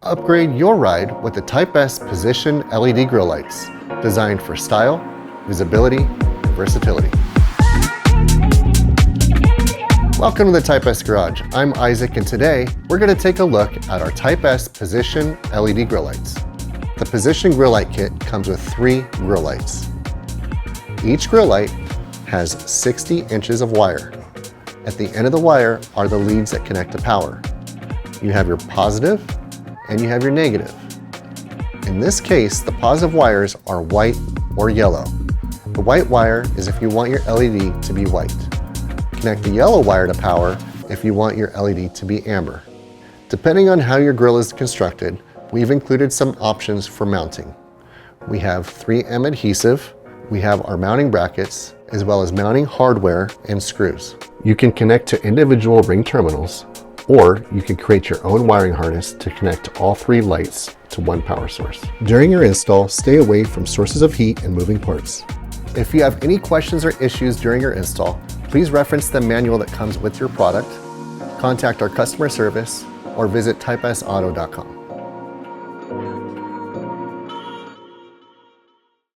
Upgrade your ride with the Type S Position LED Grille Lights, designed for style, visibility, and versatility. Welcome to the Type S Garage. I'm Isaac, and today we're going to take a look at our Type S Position LED Grille Lights. The Position Grille Light Kit comes with 3 grille lights. Each grille light has 60 inches of wire. At the end of the wire are the leads that connect to power. You have your positive and you have your negative. In this case, the positive wires are white or yellow. The white wire is if you want your LED to be white. Connect the yellow wire to power if you want your LED to be amber. Depending on how your grille is constructed, we've included some options for mounting. We have 3M adhesive, we have our mounting brackets, as well as mounting hardware and screws. You can connect to individual ring terminals, or you can create your own wiring harness to connect all 3 lights to one power source. During your install, stay away from sources of heat and moving parts. If you have any questions or issues during your install, please reference the manual that comes with your product, contact our customer service, or visit typesauto.com.